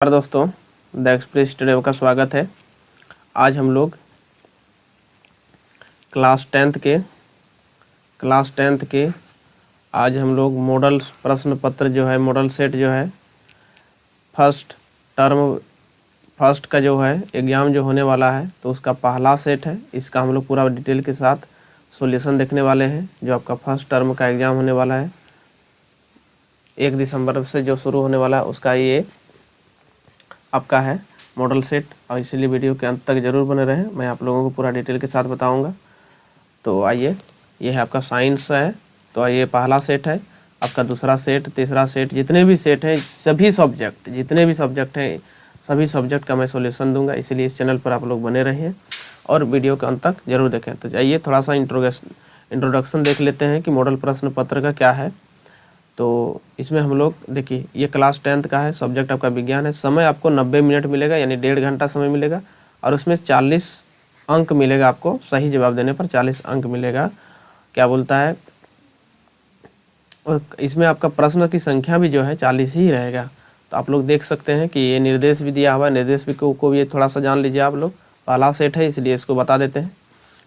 नमस्कार दोस्तों, the express studio का स्वागत है। आज हम लोग क्लास टेंथ के आज हम लोग मॉडल प्रश्न पत्र जो है, मॉडल सेट जो है, फर्स्ट का जो है एग्ज़ाम जो होने वाला है तो उसका पहला सेट है। इसका हम लोग पूरा डिटेल के साथ सॉल्यूशन देखने वाले हैं। जो आपका फर्स्ट टर्म का एग्ज़ाम होने वाला है 1 दिसंबर से जो शुरू होने वाला है, उसका ये आपका है मॉडल सेट। और इसीलिए वीडियो के अंत तक ज़रूर बने रहें, मैं आप लोगों को पूरा डिटेल के साथ बताऊंगा। तो आइए, ये है आपका साइंस है, तो ये पहला सेट है। आपका दूसरा सेट, तीसरा सेट, जितने भी सेट हैं, जितने भी सब्जेक्ट हैं, सभी सब्जेक्ट का मैं सॉल्यूशन दूंगा। इसीलिए इस चैनल पर आप लोग बने रहें और वीडियो के अंत तक ज़रूर देखें। तो आइए थोड़ा सा इंट्रोडक्शन देख लेते हैं कि मॉडल प्रश्न पत्र का क्या है। तो इसमें हम लोग देखिए, ये क्लास 10th का है, सब्जेक्ट आपका विज्ञान है। समय आपको 90 मिनट मिलेगा, यानी 1.5 घंटा समय मिलेगा और उसमें 40 अंक मिलेगा आपको। सही जवाब देने पर 40 अंक मिलेगा। क्या बोलता है, और इसमें आपका प्रश्न की संख्या भी जो है 40 ही रहेगा। तो आप लोग देख सकते हैं कि ये निर्देश भी दिया हुआ है। निर्देश भी को भी थोड़ा सा जान लीजिए आप लोग। पहला सेट है इसलिए इसको बता देते हैं।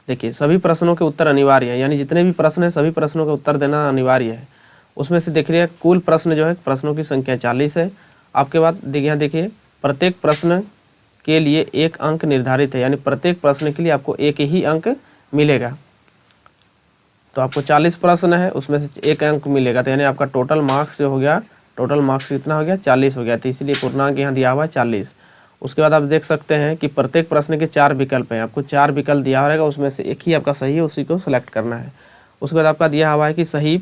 देखिए, सभी प्रश्नों के उत्तर अनिवार्य है, यानी जितने भी प्रश्न हैं सभी प्रश्नों का उत्तर देना अनिवार्य है। उसमें से देख रहिए, कुल प्रश्न जो है, प्रश्नों की संख्या 40 है। आपके बाद यहाँ देखिए, प्रत्येक प्रश्न के लिए 1 अंक निर्धारित है, यानी प्रत्येक प्रश्न के लिए आपको 1 ही अंक मिलेगा। तो आपको 40 प्रश्न है, उसमें से 1 अंक मिलेगा। तो यानी आपका टोटल मार्क्स जो हो गया, टोटल मार्क्स कितना हो गया, 40 हो गया। तो इसीलिए पूर्णांक यहाँ दिया हुआ है 40। उसके बाद आप देख सकते हैं कि प्रत्येक प्रश्न के 4 विकल्प हैं। आपको 4 विकल्प दिया रहेगा, उसमें से 1 ही आपका सही है, उसी को सिलेक्ट करना है। उसके बाद आपका दिया हुआ है कि सही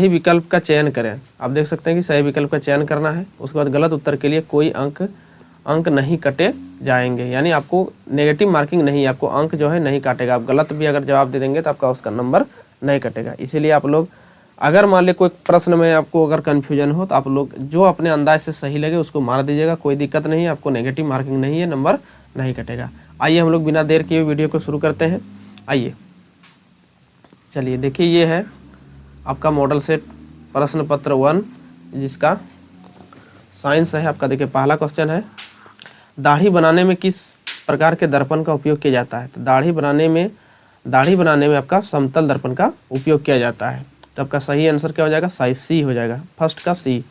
विकल्प का चयन करें। आप देख सकते हैं कि सही विकल्प का चयन करना है। उसके बाद गलत उत्तर के लिए कोई अंक नहीं कटे जाएंगे, यानी आपको नेगेटिव मार्किंग नहीं, आपको अंक जो है नहीं काटेगा। आप गलत भी अगर जवाब दे देंगे तो आपका उसका नंबर नहीं कटेगा। इसीलिए आप लोग अगर मान ली कोई प्रश्न में आपको अगर कन्फ्यूजन हो तो आप लोग जो अपने अंदाज से सही लगे उसको मार दीजिएगा, कोई दिक्कत नहीं है। आपको नेगेटिव मार्किंग नहीं है, नंबर नहीं कटेगा। आइए हम लोग बिना देर किए वीडियो को शुरू करते हैं। आइए चलिए, देखिए ये है आपका मॉडल सेट प्रश्न पत्र 1, जिसका साइंस है आपका। देखिए, पहला क्वेश्चन है, दाढ़ी बनाने में किस प्रकार के दर्पण का उपयोग किया जाता है। तो दाढ़ी बनाने में आपका समतल दर्पण का उपयोग किया जाता है। तो आपका सही आंसर क्या हो जाएगा, साइज सी हो जाएगा, फर्स्ट का सी।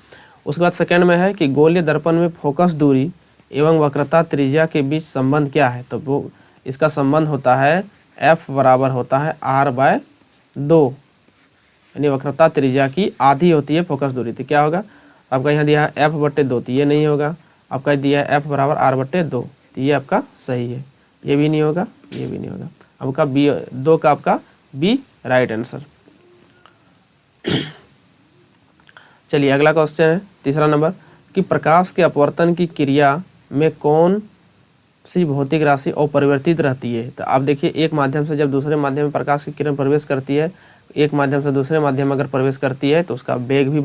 उसके बाद सेकेंड में है कि गोलीय दर्पण में फोकस दूरी एवं वक्रता त्रिज्या के बीच संबंध क्या है। तो वो इसका संबंध होता है F बराबर होता है R/2, यानी वक्रता त्रिज्या की आधी होती है फोकस दूरी। तो क्या होगा, आपका यहाँ दिया है F/2, तो ये नहीं होगा। आपका दिया है F बराबर R/2, तो ये आपका सही है। ये भी नहीं होगा, ये भी नहीं होगा। आपका बी 2 का आपका बी राइट आंसर। चलिए अगला क्वेश्चन है, तीसरा नंबर, कि प्रकाश के अपवर्तन की क्रिया में कौन सी भौतिक राशि अपरिवर्तित रहती है। तो आप देखिए, एक माध्यम से जब दूसरे माध्यम में प्रकाश की किरण प्रवेश करती है, एक माध्यम से दूसरे माध्यम में अगर प्रवेश करती है तो उसका वेग भी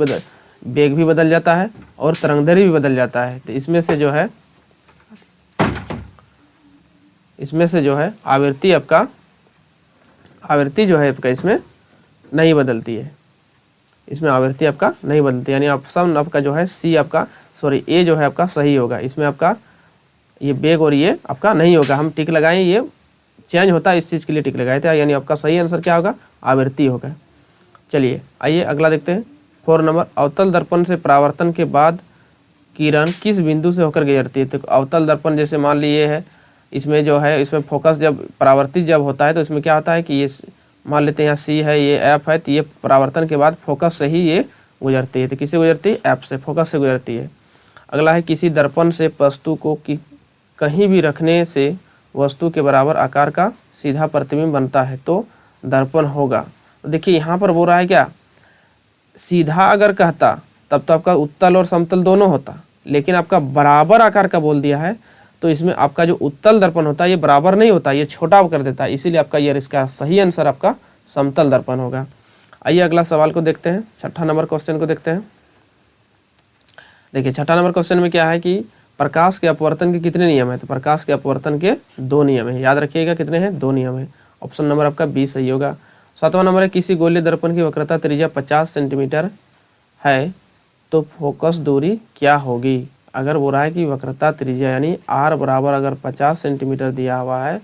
बदल जाता है और तरंगदैर्घ्य भी बदल जाता है। तो इसमें से जो है आवृत्ति जो है आपका इसमें नहीं बदलती है। इसमें आवृत्ति आपका नहीं बदलती, यानी ऑप्शन आपका जो है सी आपका, सॉरी ए जो है आपका सही होगा। इसमें आपका ये वेग और ये आपका नहीं होगा। हम टिक लगाएं, ये चेंज होता है, इस चीज़ के लिए टिक लगाए थे, यानी आपका सही आंसर क्या होगा, आवृत्ति होगा। चलिए आइए अगला देखते हैं, 4 नंबर, अवतल दर्पण से परावर्तन के बाद किरण किस बिंदु से होकर गुजरती है। तो अवतल दर्पण जैसे मान लीजिए है, इसमें जो है, इसमें फोकस जब परावर्तित जब होता है तो इसमें क्या होता है कि ये मान लेते हैं यहाँ सी है, ये एफ है, तो ये परावर्तन के बाद फोकस से ही ये गुजरती है। तो किससे गुजरती है, एफ से, फोकस से गुजरती है। अगला है, किसी दर्पण से वस्तु को कहीं भी रखने से वस्तु के बराबर आकार का सीधा प्रतिबिंब बनता है तो दर्पण होगा। तो देखिए यहाँ पर बोल रहा है क्या, सीधा अगर कहता तब तो आपका उत्तल और समतल दोनों होता, लेकिन आपका बराबर आकार का बोल दिया है, तो इसमें आपका जो उत्तल दर्पण होता है ये बराबर नहीं होता, ये छोटा कर देता है। इसीलिए आपका ये इसका सही आंसर आपका समतल दर्पण होगा। आइए अगला सवाल को देखते हैं, 6ठा नंबर क्वेश्चन को देखते हैं। देखिए 6ठा नंबर क्वेश्चन में क्या है कि प्रकाश के अपवर्तन के कितने नियम है। तो प्रकाश के अपवर्तन के 2 नियम है, याद रखिएगा कितने हैं, 2 नियम है। ऑप्शन नंबर आपका बी सही होगा। 7वां नंबर है, किसी गोलीय दर्पण की वक्रता त्रिज्या 50 सेंटीमीटर है तो फोकस दूरी क्या होगी। अगर बोल रहा है कि वक्रता त्रिज्या यानी r बराबर अगर 50 सेंटीमीटर दिया हुआ है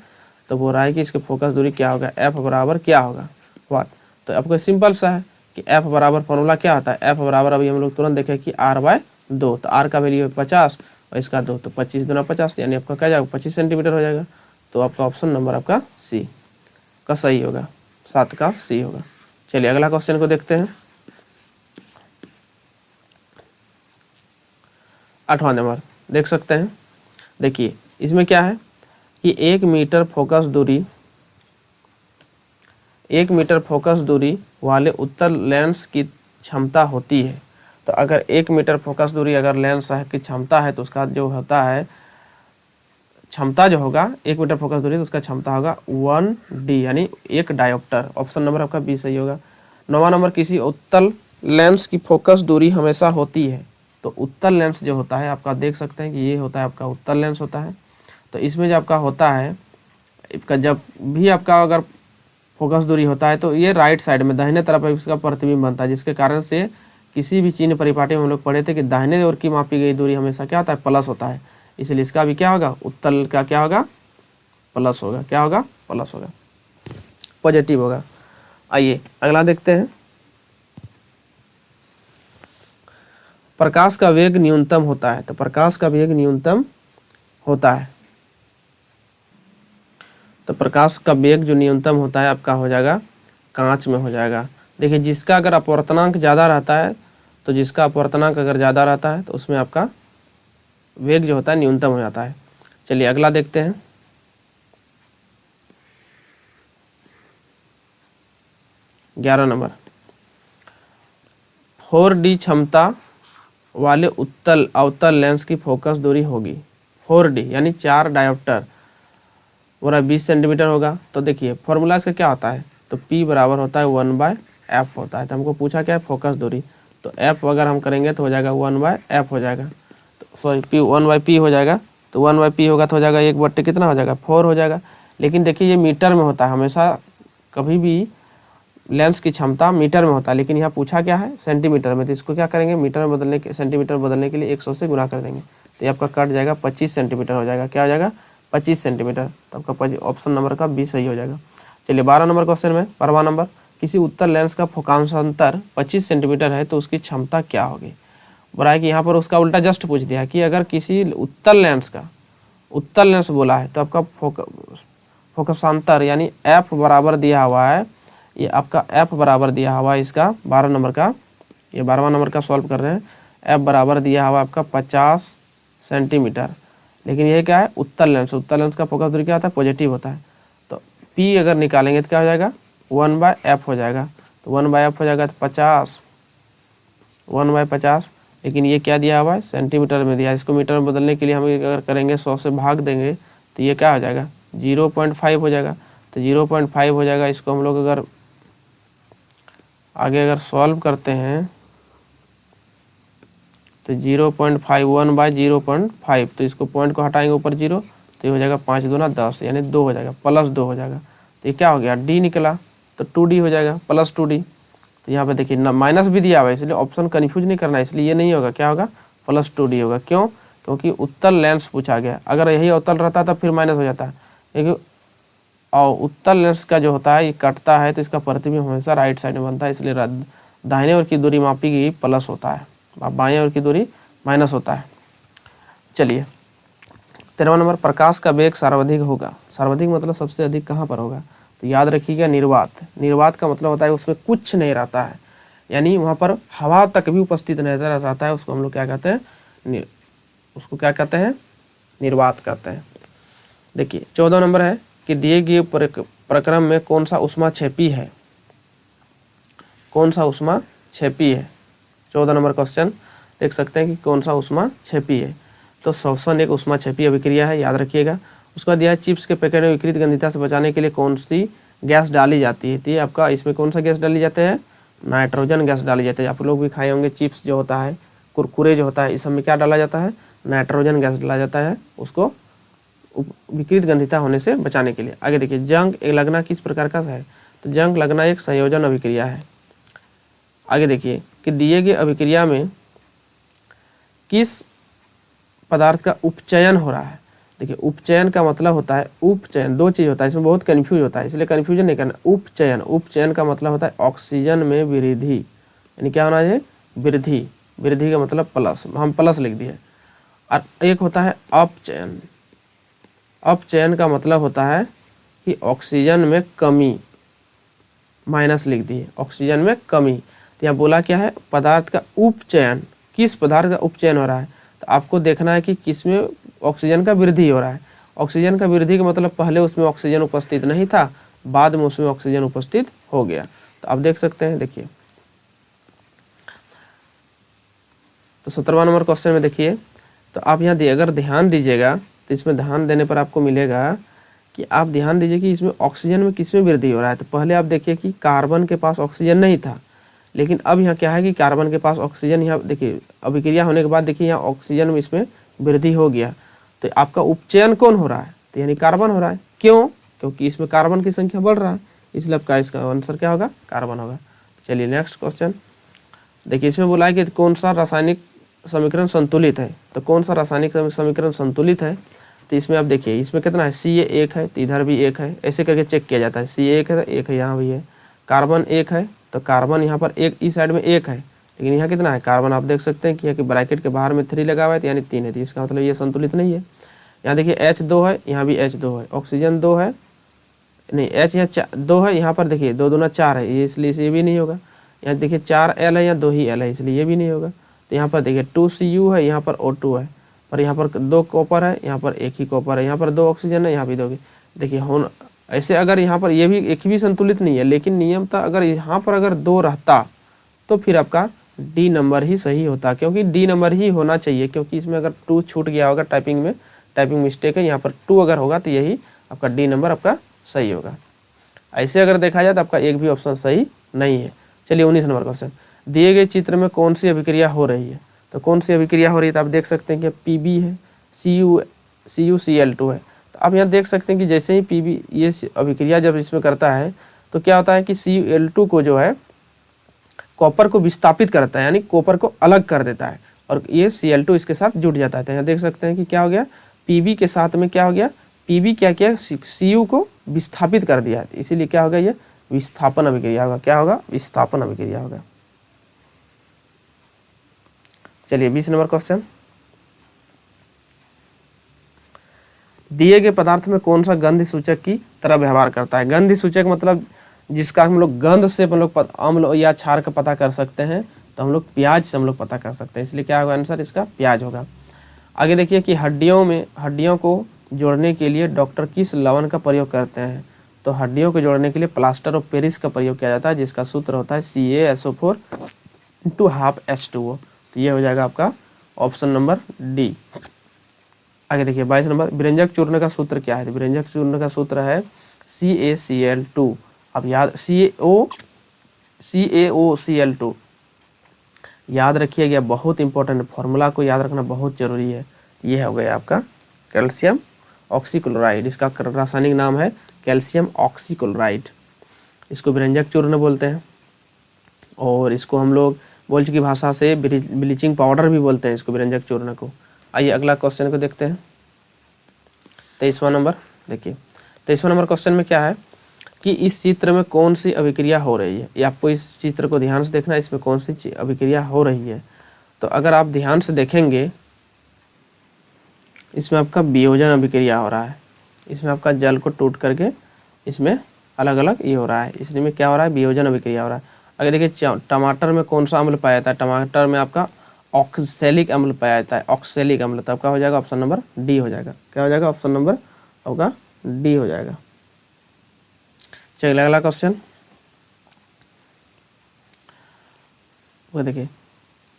तो बोल रहा है कि इसके फोकस दूरी क्या होगा, f बराबर क्या होगा, वाट। तो आपको सिंपल सा है कि f बराबर फॉर्मूला क्या होता है, f बराबर अभी हम लोग तुरंत देखें कि r/2, तो r का वैल्यू है 50 और इसका 2, तो 25 दूना 50 यानी आपका क्या जाएगा 25 सेंटीमीटर हो जाएगा। तो आपका ऑप्शन नंबर आपका सी का सही होगा, 7 का सी होगा। चलिए अगला क्वेश्चन को देखते हैं। 8वां नंबर देख सकते हैं। देखिए इसमें क्या है कि 1 मीटर फोकस दूरी वाले उत्तल लेंस की क्षमता होती है। तो अगर 1 मीटर फोकस दूरी अगर लेंस की क्षमता है तो उसका जो होता है क्षमता जो होगा 1 मीटर फोकस दूरी तो उसका क्षमता होगा 1d यानी 1 डायोप्टर। ऑप्शन नंबर आपका बी सही होगा। 9वां नंबर किसी उत्तल लेंस की फोकस दूरी हमेशा होती है। तो उत्तल लेंस जो होता है आपका देख सकते हैं कि ये होता है आपका उत्तल लेंस होता है। तो इसमें जो आपका होता है इसका जब भी आपका अगर फोकस दूरी होता है तो ये राइट साइड में दाहिने तरफ इसका प्रतिबिंब बनता है, जिसके कारण से किसी भी चिन्ह परिपाटी में हम लोग पढ़े थे कि दाहिने ओर की मापी गई दूरी हमेशा क्या होता है प्लस होता है। इसलिए इसका भी क्या होगा उत्तल का क्या होगा प्लस होगा, क्या होगा प्लस होगा, पॉजिटिव होगा। आइए अगला देखते हैं। प्रकाश का वेग न्यूनतम होता है। तो प्रकाश का वेग न्यूनतम होता है, तो प्रकाश का वेग जो न्यूनतम होता है आपका हो जाएगा कांच में हो जाएगा। देखिए जिसका अगर अपवर्तनांक ज़्यादा रहता है तो जिसका अपवर्तनांक अगर ज़्यादा रहता है तो उसमें आपका वेग जो होता है न्यूनतम हो जाता है। चलिए अगला देखते हैं। 11 नंबर 4D क्षमता वाले अवतल लेंस की फोकस दूरी होगी 4D यानी 4 डायोप्टर पूरा 20 सेंटीमीटर होगा। तो देखिए फॉर्मूला इसका क्या होता है, तो P बराबर होता है 1/f होता है। तो हमको पूछा क्या है फोकस दूरी, तो f अगर हम करेंगे तो हो जाएगा 1/f हो जाएगा, तो सॉरी P 1/P हो जाएगा। तो 1/P होगा तो हो जाएगा 1/, कितना हो जाएगा 4 हो जाएगा। लेकिन देखिए ये मीटर में होता है, हमेशा कभी भी लेंस की क्षमता मीटर में होता है, लेकिन यहाँ पूछा क्या है सेंटीमीटर में। तो इसको क्या करेंगे मीटर में बदलने के सेंटीमीटर बदलने के लिए 100 से गुना कर देंगे, तो ये आपका कट जाएगा 25 सेंटीमीटर हो जाएगा। क्या हो जाएगा 25 सेंटीमीटर। तो आपका ऑप्शन नंबर का बी सही हो जाएगा। चलिए 12 नंबर क्वेश्चन में 12वां नंबर किसी उत्तल लेंस का फोकांशांतर 25 सेंटीमीटर है तो उसकी क्षमता क्या होगी। बोला है कि यहाँ पर उसका उल्टा जस्ट पूछ दिया कि अगर किसी उत्तल लेंस बोला है तो आपका फोकसांतर यानी एफ बराबर दिया हुआ है, ये आपका एफ बराबर दिया हुआ है इसका 12 नंबर का, ये 12वां नंबर का सॉल्व कर रहे हैं। एफ बराबर दिया हुआ आपका 50 सेंटीमीटर, लेकिन ये क्या है उत्तल लेंस का फोकस दूरी क्या होता है पॉजिटिव होता है। तो P अगर निकालेंगे तो क्या हो जाएगा 1/f हो जाएगा, तो 1/f हो जाएगा तो 50 1/50, लेकिन ये क्या दिया हुआ है सेंटीमीटर में दिया है। इसको मीटर में बदलने के लिए हम अगर करेंगे 100 से भाग देंगे तो ये क्या हो जाएगा 0.5 हो जाएगा। तो 0.5 हो जाएगा। इसको हम लोग अगर आगे अगर सॉल्व करते हैं तो 0.5 1/0.5, तो इसको पॉइंट को हटाएंगे ऊपर 0 तो ये हो जाएगा 5 दूना 10 यानी 2 हो जाएगा, +2 हो जाएगा। तो ये क्या हो गया D निकला, तो 2D हो जाएगा +2D। तो यहाँ पे देखिए ना माइनस भी दिया हुआ है, इसलिए ऑप्शन कन्फ्यूज नहीं करना है, इसलिए ये नहीं होगा, क्या होगा +2D होगा। क्यों, क्योंकि उत्तल लेंस पूछा गया। अगर यही अवतल रहता तो फिर माइनस हो जाता है, क्योंकि और उत्तल लेंस का जो होता है ये कटता है तो इसका प्रतिबिंब हमेशा राइट साइड में बनता है, इसलिए दाहिने ओर की दूरी मापी गई प्लस होता है, बाएं ओर की दूरी माइनस होता है। चलिए 13वां नंबर प्रकाश का वेग सर्वाधिक होगा। सर्वाधिक मतलब सबसे अधिक कहाँ पर होगा, तो याद रखिएगा निर्वात का मतलब होता है उसमें कुछ नहीं रहता है, यानी वहाँ पर हवा तक भी उपस्थित नहीं रहता है, उसको हम लोग क्या कहते हैं निर्वात कहते हैं। देखिए 14 नंबर है कि दिए गए प्रक्रम में कौन सा ऊष्मा क्षेपी है, 14 नंबर क्वेश्चन देख सकते हैं कि कौन सा ऊष्मा क्षेपी है। तो श्वसन एक ऊष्मा क्षेपी अभिक्रिया है, याद रखिएगा। उसका दिया है चिप्स के पैकेट में विकृत गंधिता से बचाने के लिए कौन सी गैस डाली जाती है। तो ये आपका इसमें कौन सा गैस डाली जाती है, नाइट्रोजन गैस डाली जाती है। आप लोग भी खाए होंगे चिप्स जो होता है, कुरकुरे जो होता है, इस सब में क्या डाला जाता है नाइट्रोजन गैस डाला जाता है, उसको विकृत गंधिता होने से बचाने के लिए। आगे देखिए जंग लगना किस प्रकार का है, तो जंग लगना एक संयोजन अभिक्रिया है। आगे देखिए कि दिए गए अभिक्रिया में किस पदार्थ का उपचयन हो रहा है। देखिए उपचयन का मतलब होता है, उपचयन दो चीज़ होता है, इसमें बहुत कन्फ्यूज होता है, इसलिए कन्फ्यूजन नहीं करना। उपचयन, उपचयन का मतलब होता है ऑक्सीजन में वृद्धि, यानी क्या होना चाहिए, वृद्धि। वृद्धि का मतलब प्लस, हम प्लस लिख दिए। और एक होता है अपचयन। अपचयन का मतलब होता है कि ऑक्सीजन में कमी, माइनस लिख दिए, ऑक्सीजन में कमी। तो यहाँ बोला क्या है, पदार्थ का उपचयन, किस पदार्थ का उपचयन हो रहा है। तो आपको देखना है कि किसमें ऑक्सीजन का वृद्धि हो रहा है। ऑक्सीजन का वृद्धि का मतलब पहले उसमें ऑक्सीजन उपस्थित नहीं था, बाद में उसमें ऑक्सीजन उपस्थित हो गया। तो आप देख सकते हैं, देखिए तो 17वां नंबर क्वेश्चन में देखिए, तो आप यहाँ अगर ध्यान दीजिएगा तो इसमें ध्यान देने पर आपको मिलेगा कि आप ध्यान दीजिए कि इसमें ऑक्सीजन में किसमें वृद्धि हो रहा है। तो पहले आप देखिए कि कार्बन के पास ऑक्सीजन नहीं था, लेकिन अब यहाँ क्या है कि कार्बन के पास ऑक्सीजन, यहाँ देखिए अभिक्रिया होने के बाद देखिए यहाँ ऑक्सीजन में इसमें वृद्धि हो गया। तो आपका उपचयन कौन हो रहा है, तो यानी कार्बन हो रहा है। क्यों, क्योंकि इसमें कार्बन की संख्या बढ़ रहा है, इसलिए आपका इसका आंसर क्या होगा, कार्बन होगा। चलिए नेक्स्ट क्वेश्चन देखिए, इसमें बोला है कि कौन सा रासायनिक समीकरण संतुलित है। तो कौन सा रासायनिक समीकरण संतुलित है, तो इसमें आप देखिए इसमें कितना है, Ca एक है तो इधर भी एक है, ऐसे करके चेक किया जाता है। Ca एक है तो एक है, यहाँ भी है। कार्बन एक है तो कार्बन यहाँ पर एक, इस साइड में एक है, लेकिन यहाँ कितना है, कार्बन आप देख सकते हैं कि यहाँ की ब्रैकेट के बाहर में 3 लगा हुआ है, तो यानी 3 है, तो इसका मतलब ये संतुलित नहीं है। यहाँ देखिए H2 है, यहाँ भी H2 है, ऑक्सीजन 2 है, नहीं H यहाँ 2 है, यहाँ पर देखिए 2 दूना 4 है, ये इसलिए ये भी नहीं होगा। यहाँ देखिए 4L है, यहाँ 2 ही L है, इसलिए ये भी नहीं होगा। तो यहाँ पर देखिए 2Cu है, यहाँ पर O2 है, और यहाँ पर 2 कॉपर है, यहाँ पर एक ही कॉपर है, यहाँ पर 2 ऑक्सीजन है, यहाँ भी 2। देखिए हो ऐसे अगर यहाँ पर ये भी एक भी संतुलित नहीं है, लेकिन नियम था अगर यहाँ पर अगर 2 रहता तो फिर आपका डी नंबर ही सही होता, क्योंकि डी नंबर ही होना चाहिए, क्योंकि इसमें अगर 2 छूट गया होगा टाइपिंग में, टाइपिंग मिस्टेक है, यहाँ पर 2 अगर होगा तो यही आपका डी नंबर आपका सही होगा। ऐसे अगर देखा जाए तो आपका एक भी ऑप्शन सही नहीं है। चलिए 19 नंबर क्वेश्चन, दिए गए चित्र में कौन सी अभिक्रिया हो रही है। तो कौन सी अभिक्रिया हो रही है, तो आप देख सकते हैं कि Pb है, CuCl2 है। तो आप यहाँ देख सकते हैं कि जैसे ही Pb ये अभिक्रिया जब इसमें करता है तो क्या होता है कि Cl2 को जो है कॉपर को विस्थापित करता है, यानी कॉपर को अलग कर देता है, और ये Cl2 इसके साथ जुड़ जाता है। तो यहाँ देख सकते हैं कि क्या हो गया, Pb के साथ में क्या हो गया, Pb क्या किया, Cu को विस्थापित कर दिया, इसीलिए क्या होगा, ये विस्थापन अभिक्रिया होगा। क्या होगा, विस्थापन अभिक्रिया होगा। चलिए 20 नंबर क्वेश्चन, दिए गए पदार्थ में कौन सा गंध सूचक की तरह व्यवहार करता है। गंध सूचक मतलब जिसका हम लोग गंध से हम लोग अम्ल या क्षार का पता कर सकते हैं, तो हम लोग प्याज से हम लोग पता कर सकते हैं, इसलिए क्या होगा आंसर इसका, प्याज होगा। आगे देखिए कि हड्डियों को जोड़ने के लिए डॉक्टर किस लवण का प्रयोग करते हैं। तो हड्डियों को जोड़ने के लिए प्लास्टर ऑफ पेरिस का प्रयोग किया जाता है, जिसका सूत्र होता है CaSO4 × 1/2 H2O। तो ये हो जाएगा आपका ऑप्शन नंबर डी। आगे देखिए 22 नंबर, विरंजक चूर्ण का सूत्र क्या है। तो विरंजक चूर्ण का सूत्र है CaCl2। अब याद CaOCl2 याद रखिएगा, बहुत इंपॉर्टेंट फॉर्मूला को याद रखना बहुत जरूरी है। ये हो गया आपका कैल्शियम ऑक्सीक्लोराइड, इसका रासायनिक नाम है कैल्शियम ऑक्सीक्लोराइड। इसको विरंजक चूर्ण बोलते हैं, और इसको हम लोग बोल्च की भाषा से ब्लीचिंग पाउडर भी बोलते हैं इसको, विरंजक चूर्ण को। आइए अगला क्वेश्चन को देखते हैं। 23वां नंबर देखिए, 23वां नंबर क्वेश्चन में क्या है कि इस चित्र में कौन सी अभिक्रिया हो रही है। ये आपको इस चित्र को ध्यान से देखना है, इसमें कौन सी अभिक्रिया हो रही है। तो अगर आप ध्यान से देखेंगे, इसमें आपका वियोजन अभिक्रिया हो रहा है, इसमें आपका जल को टूट करके इसमें अलग अलग ये हो रहा है, इसमें क्या हो रहा है, वियोजन अभिक्रिया हो रहा है। अगर देखिए टमाटर में कौन सा अम्ल पाया जाता है, टमाटर में आपका ऑक्सैलिक अम्ल पाया जाता है, ऑक्सैलिक अम्ल। तब क्या हो जाएगा, ऑप्शन नंबर डी हो जाएगा। क्या हो जाएगा, ऑप्शन नंबर आपका डी हो जाएगा। चलिए अगला क्वेश्चन, वो देखिए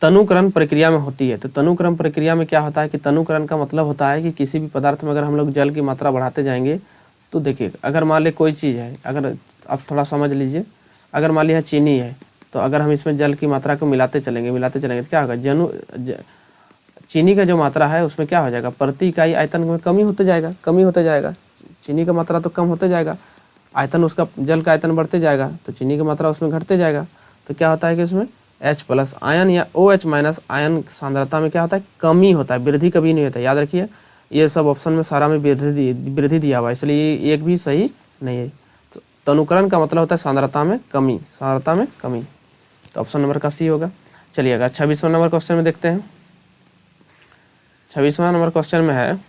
तनुकरण प्रक्रिया में होती है। तो तनुकरण प्रक्रिया में क्या होता है कि तनुकरण का मतलब होता है कि किसी भी पदार्थ में अगर हम लोग जल की मात्रा बढ़ाते जाएंगे, तो देखिए अगर मान ली कोई चीज़ है, अगर आप थोड़ा समझ लीजिए, अगर मान लिया चीनी है, तो अगर हम इसमें जल की मात्रा को मिलाते चलेंगे तो क्या होगा, चीनी का जो मात्रा है उसमें क्या हो जाएगा, प्रति इकाई आयतन में कमी होते जाएगा। चीनी का मात्रा तो कम होते जाएगा, आयतन उसका जल का आयतन बढ़ते जाएगा, तो चीनी की मात्रा उसमें घटते जाएगा। तो क्या होता है कि उसमें H प्लस आयन या OH माइनस आयन सांद्रता में क्या होता है, कमी होता है, वृद्धि कभी नहीं होता है। याद रखिए ये सब ऑप्शन में सारा में वृद्धि दिया हुआ है, इसलिए ये एक भी सही नहीं है। तो तनुकरण का मतलब होता है सांद्रता में कमी, सांद्रता में कमी, तो ऑप्शन नंबर का सी होगा। चलिएगा 26वां नंबर क्वेश्चन में देखते हैं। 26वां नंबर क्वेश्चन में है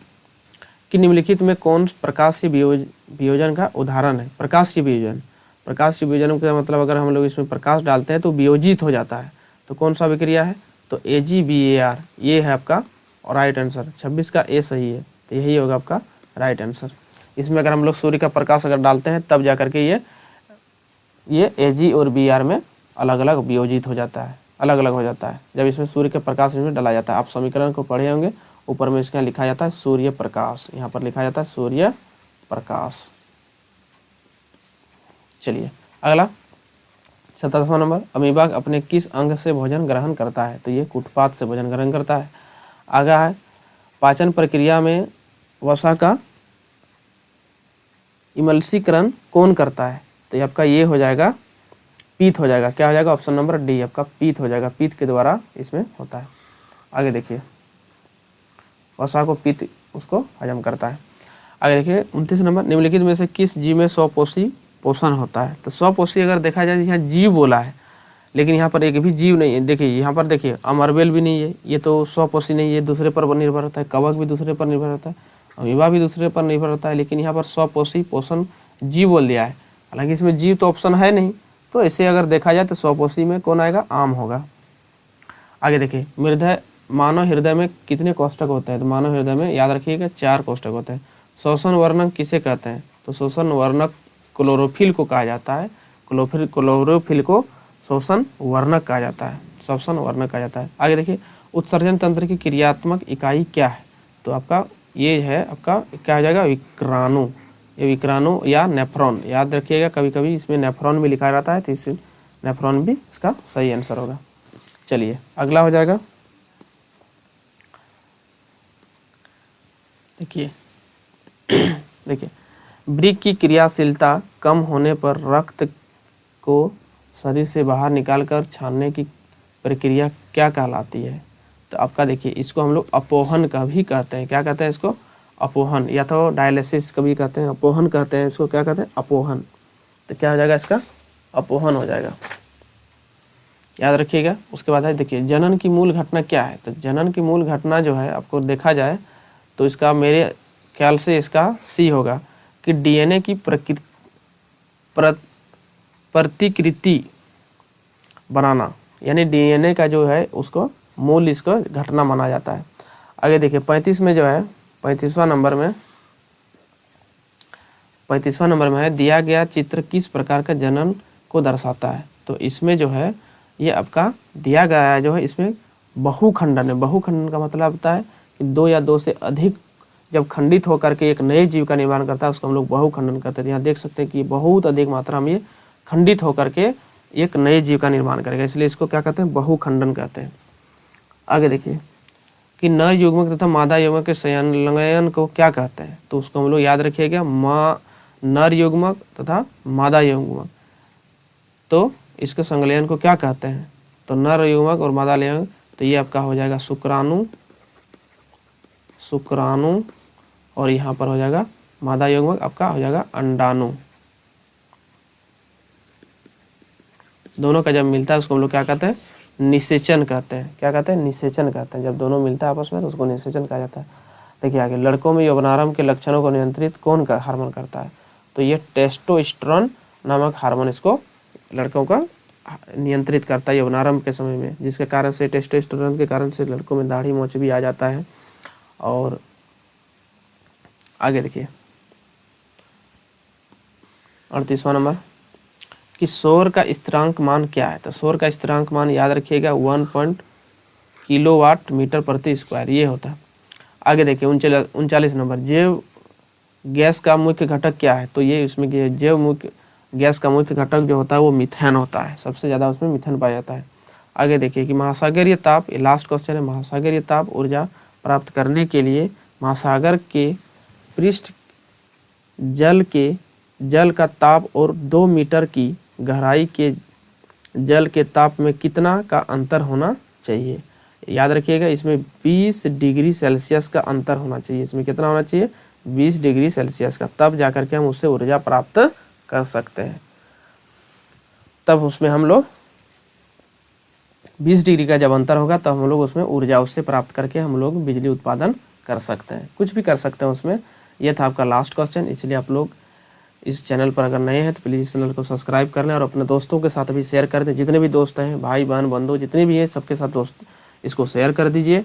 कि निम्नलिखित में कौन प्रकाशीय वियोजन का उदाहरण है। प्रकाशीय वियोजन, प्रकाशीय वियोजन का मतलब अगर हम लोग इसमें प्रकाश डालते हैं तो वियोजित हो जाता है, तो कौन सा विक्रिया है, तो AgBAr, ये है आपका राइट आंसर। 26 का ए सही है, तो यही होगा आपका राइट आंसर। इसमें अगर हम लोग सूर्य का प्रकाश अगर डालते हैं तब जाकर के ये Ag और Br में अलग अलग वियोजित हो जाता है, अलग अलग हो जाता है जब इसमें सूर्य का प्रकाश इसमें डाला जाता है। आप समीकरण को पढ़े होंगे, ऊपर में इसका लिखा जाता है सूर्य प्रकाश, यहाँ पर लिखा जाता है सूर्य प्रकाश। चलिए अगला 27वां नंबर, अमीबा अपने किस अंग से भोजन ग्रहण करता है, तो ये कुटपाथ से भोजन ग्रहण करता है। आगे है पाचन प्रक्रिया में वसा का इमल्सीकरण कौन करता है, तो ये आपका ये हो जाएगा पीत हो जाएगा। क्या हो जाएगा, ऑप्शन नंबर डी आपका पीत हो जाएगा, पीत के द्वारा इसमें होता है। आगे देखिए वसा को पीत उसको हजम करता है। आगे देखिए 29 नंबर, निम्नलिखित में से किस जीव में स्वपोषी पोषण होता है, तो स्वपोषी अगर देखा जाए यहाँ जीव बोला है, लेकिन यहाँ पर एक भी जीव नहीं है। देखिए यहाँ पर देखिए अमरबेल भी नहीं है, ये तो स्वपोषी नहीं है, दूसरे पर निर्भर होता है। कवक भी दूसरे पर निर्भर होता है, अमीबा भी दूसरे पर निर्भर होता है, लेकिन यहाँ पर स्वपोषी पोषण जीव बोल दिया है। हालांकि इसमें जीव तो ऑप्शन है नहीं, तो ऐसे अगर देखा जाए तो स्वपोषी में कौन आएगा, आम होगा। आगे देखिए मानव हृदय में कितने कोष्ठक होते हैं, तो मानव हृदय में याद रखिएगा 4 कोष्ठक होते हैं। श्वसन वर्णक किसे कहते हैं, तो श्वसन वर्णक क्लोरोफिल को कहा जाता है, क्लोरोफिल को श्वसन वर्णक कहा जाता है, श्वसन वर्णक कहा जाता है। आगे देखिए उत्सर्जन तंत्र की क्रियात्मक इकाई क्या है, तो आपका ये है आपका क्या हो जाएगा, विक्राणु। ये विक्राणु या नेफ्रॉन, याद रखिएगा कभी कभी इसमें नेफ्रॉन भी लिखा रहता है, तो इस नेफ्रॉन भी इसका सही आंसर होगा। चलिए अगला हो जाएगा, देखिए वृक्क की क्रियाशीलता कम होने पर रक्त को शरीर से बाहर निकालकर छानने की प्रक्रिया क्या कहलाती है, तो आपका देखिए इसको हम लोग अपोहन का भी कहते हैं। क्या कहते हैं इसको, अपोहन, या तो डायलिसिस कभी कहते हैं, अपोहन कहते हैं इसको, क्या कहते हैं, अपोहन। तो क्या हो जाएगा इसका, अपोहन हो जाएगा, याद रखिएगा। उसके बाद है देखिए जनन की मूल घटना क्या है, तो जनन की मूल घटना जो है आपको देखा जाए तो इसका मेरे ख्याल से इसका सी होगा कि DNA की प्रतिकृति बनाना, यानी DNA का जो है उसको मूल इसको घटना माना जाता है। आगे देखिए 35 में जो है 35वां नंबर में है दिया गया चित्र किस प्रकार का जनन को दर्शाता है, तो इसमें जो है ये आपका दिया गया है जो है इसमें बहुखंडन है। बहुखंडन का मतलब होता है कि 2 या 2 से अधिक जब खंडित होकर के एक नए जीव का निर्माण करता है उसको हम लोग बहुखंडन कहते हैं। यहाँ देख सकते हैं कि बहुत अधिक मात्रा में ये खंडित होकर के एक नए जीव का निर्माण करेगा, इसलिए इसको क्या कहते हैं, बहुखंडन कहते हैं। आगे देखिए कि नर युग्मक तथा मादा युग्मक के संलयन को क्या कहते हैं, तो उसको हम लोग याद रखिएगा नर युग्मक तथा मादा युग्मक, तो इसके संलयन को क्या कहते हैं, तो नर युग्मक और मादा युग्मक, तो ये आपका हो जाएगा शुक्राणु, और यहाँ पर हो जाएगा मादा युग्मक आपका हो जाएगा अंडाणु। दोनों का जब मिलता है उसको हम लोग क्या कहते हैं, निषेचन कहते हैं। क्या कहते हैं, निषेचन कहते हैं। जब दोनों मिलता है आपस में तो उसको निषेचन कहा जाता है। देखिए आगे लड़कों में यौवनारंभ के लक्षणों को नियंत्रित कौन का हार्मोन करता है, तो ये टेस्टोस्टेरोन नामक हार्मोन इसको लड़कों का नियंत्रित करता है यौवनारंभ के समय में, जिसके कारण से टेस्टोस्टेरोन के कारण से लड़कों में दाढ़ी मोच भी आ जाता है। और आगे देखिए 38वां नंबर कि शोर का स्थिरांक मान क्या है, तो शोर का स्थिरांक मान याद रखिएगा 1 किलोवाट मीटर प्रति स्क्वायर ये होता है। आगे देखिए 39 नंबर जैव गैस का मुख्य घटक क्या है, तो ये इसमें जैव मुख्य गैस का मुख्य घटक जो होता है वो मीथेन होता है, सबसे ज़्यादा उसमें मीथेन पाया जाता है। आगे देखिए कि महासागरीय ताप, ये लास्ट क्वेश्चन है, महासागरीय ताप ऊर्जा प्राप्त करने के लिए महासागर के पृष्ठ जल का ताप और 2 मीटर की गहराई के जल के ताप में कितना का अंतर होना चाहिए। याद रखिएगा, इसमें 20 डिग्री सेल्सियस का अंतर होना चाहिए। इसमें कितना होना चाहिए, 20 डिग्री सेल्सियस का, तब जाकर के हम उससे ऊर्जा प्राप्त कर सकते हैं। तब उसमें हम लोग 20 डिग्री का जब अंतर होगा तब हम लोग उसमें ऊर्जा उससे प्राप्त करके हम लोग बिजली उत्पादन कर सकते हैं, कुछ भी कर सकते हैं उसमें। यह था आपका लास्ट क्वेश्चन। इसलिए आप लोग इस चैनल पर अगर नए हैं तो प्लीज़ इस चैनल को सब्सक्राइब कर लें और अपने दोस्तों के साथ भी शेयर कर दें। जितने भी दोस्त हैं, भाई बहन बंधु जितने भी हैं, सबके साथ दोस्त इसको शेयर कर दीजिए।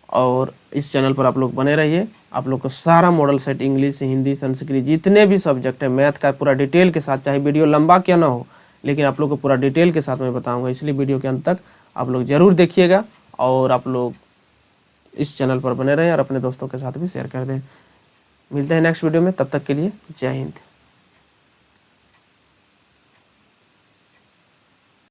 और इस चैनल पर आप लोग बने रहिए। आप लोग को सारा model set, English, Hindi, Sanskrit, जितने भी सब्जेक्ट है, मैथ का पूरा डिटेल के साथ, चाहे वीडियो लंबा क्यों ना हो, लेकिन आप लोग को पूरा डिटेल के साथ मैं बताऊंगा। इसलिए वीडियो के अंत तक आप लोग ज़रूर देखिएगा और आप लोग इस चैनल पर बने रहें और अपने दोस्तों के साथ भी शेयर कर दें। मिलते हैं नेक्स्ट वीडियो में, तब तक के लिए जय हिंद।